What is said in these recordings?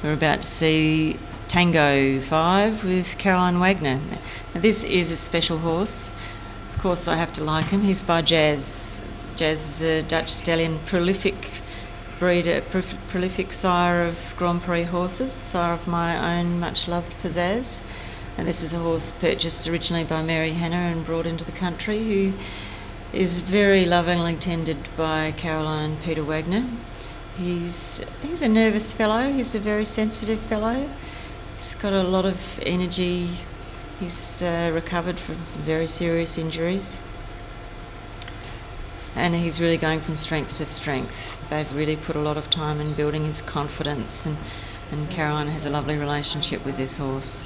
We're about to see Tango 5 with Caroline Wagner. Now, this is a special horse. Of course, I have to like him. He's by Jazz. Jazz is a Dutch stallion, prolific breeder, prolific sire of Grand Prix horses, sire of my own much-loved Pizzazz. And this is a horse purchased originally by Mary Hanna and brought into the country, who is very lovingly tended by Caroline Peter Wagner. He's a nervous fellow. He's a very sensitive fellow. He's got a lot of energy. He's recovered from some very serious injuries. And he's really going from strength to strength. They've really put a lot of time in building his confidence, and Caroline has a lovely relationship with this horse.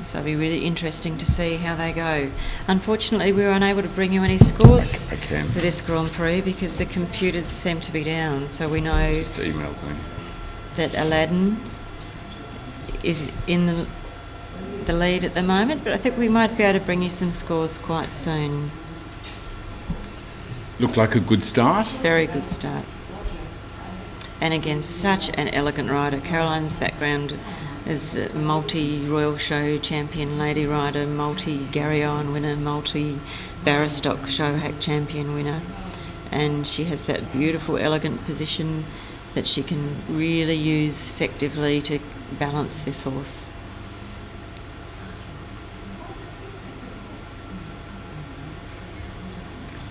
So it'll be really interesting to see how they go. Unfortunately, we were unable to bring you any scores for this Grand Prix because the computers seem to be down. So we know just emailed me that Aladdin is in the lead at the moment, but I think we might be able to bring you some scores quite soon. Looked like a good start. Very good start. And again, such an elegant rider. Caroline's background is multi-Royal Show champion lady rider, multi-Gary Owen winner, multi-Barristock Show Hack champion winner. And she has that beautiful, elegant position that she can really use effectively to balance this horse.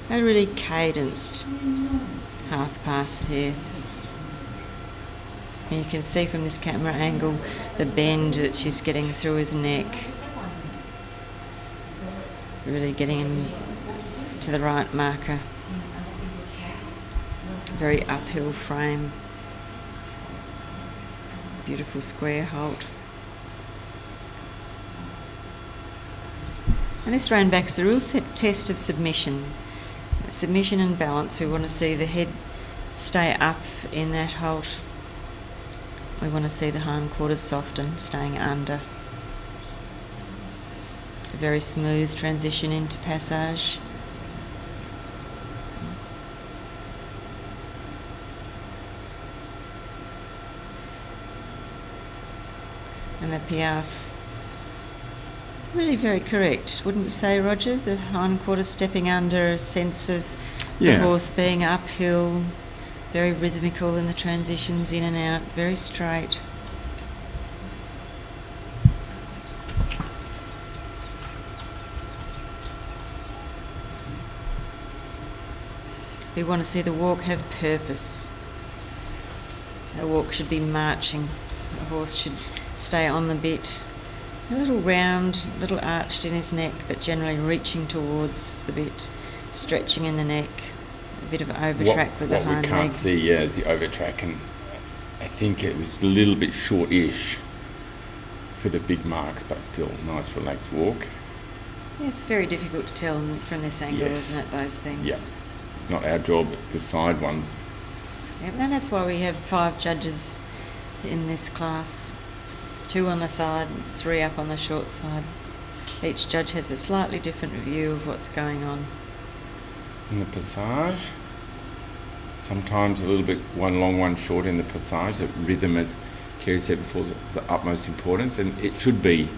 A really cadenced half pass there. And you can see from this camera angle the bend that she's getting through his neck. Really getting him to the right marker. Very uphill frame. Beautiful square halt. And this round back's a real test of submission. Submission and balance. We want to see the head stay up in that halt. We want to see the hindquarters soften, staying under. A very smooth transition into passage. And the piaffe, really very correct, wouldn't you say, Roger? The hindquarters stepping under, a sense of the horse being uphill. Very rhythmical in the transitions in and out, very straight. We want to see the walk have purpose. The walk should be marching. The horse should stay on the bit. A little round, a little arched in his neck, but generally reaching towards the bit, stretching in the neck. A bit of overtrack with the hind leg. What we can't see, is the overtrack, and I think it was a little bit short-ish for the big marks, but still nice, relaxed walk. Yeah, it's very difficult to tell from this angle, isn't it, those things? Yeah, it's not our job, it's the side ones. Yeah, and that's why we have 5 judges in this class. 2 on the side, 3 up on the short side. Each judge has a slightly different view of what's going on. In the passage, sometimes a little bit one long, one short in the passage. The rhythm, as Kerry said before, is the utmost importance, and it should be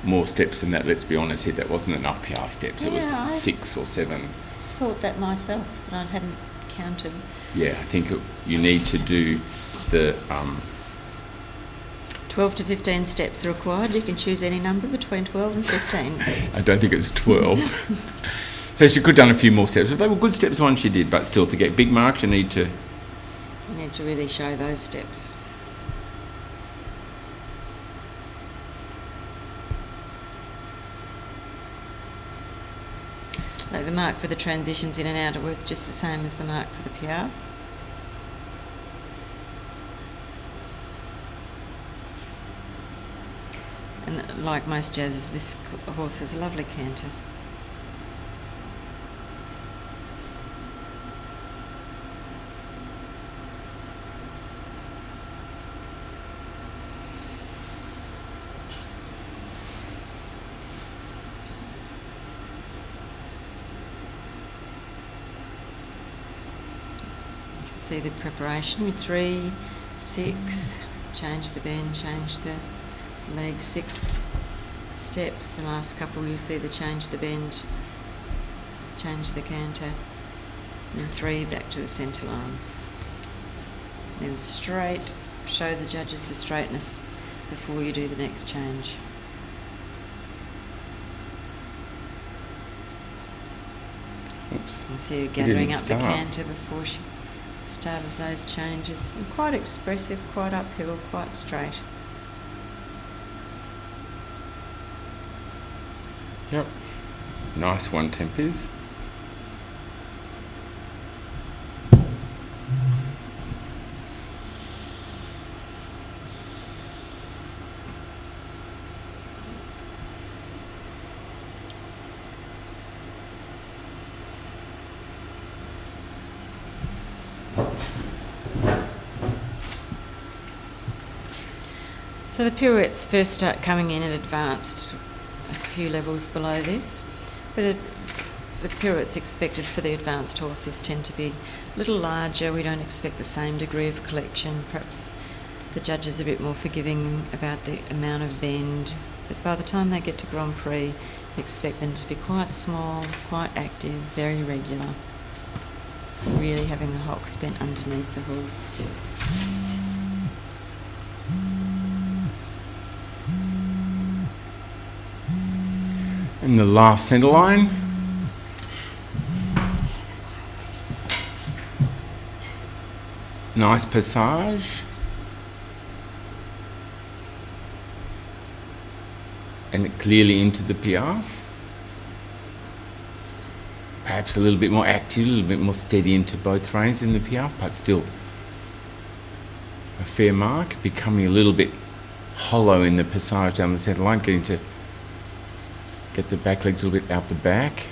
more steps than that. Let's be honest here, that wasn't enough piaffe steps. Yeah, it was 6 or 7. I thought that myself, but I hadn't counted. Yeah, I think you need to do the 12 to 15 steps are required. You can choose any number between 12 and 15. I don't think it was 12. So she could have done a few more steps. But they were good steps, the ones she did, but still, to get big marks, you need to... You need to really show those steps. Like the mark for the transitions in and out are worth just the same as the mark for the piaffe. And like most jazzes, this horse has a lovely canter. see the preparation with 3, 6, change the bend, change the leg, 6 steps. The last couple you'll see the change the bend, change the canter, and 3 back to the centre line. Then straight, show the judges the straightness before you do the next change. Oops. You see her gathering didn't up the start. canter before she started those changes. And quite expressive, quite uphill, quite straight. Yep. Nice one, Tempers. So the pirouettes first start coming in at advanced, a few levels below this, but the pirouettes expected for the advanced horses tend to be a little larger. We don't expect the same degree of collection. Perhaps the judges are a bit more forgiving about the amount of bend, but by the time they get to Grand Prix, we expect them to be quite small, quite active, very regular, really having the hocks bent underneath the horse. In the last centre line. Nice passage. And clearly into the piaffe. Perhaps a little bit more active, a little bit more steady into both reins in the piaffe, but still a fair mark. Becoming a little bit hollow in the passage down the centre line, getting to get the back legs a little bit out the back.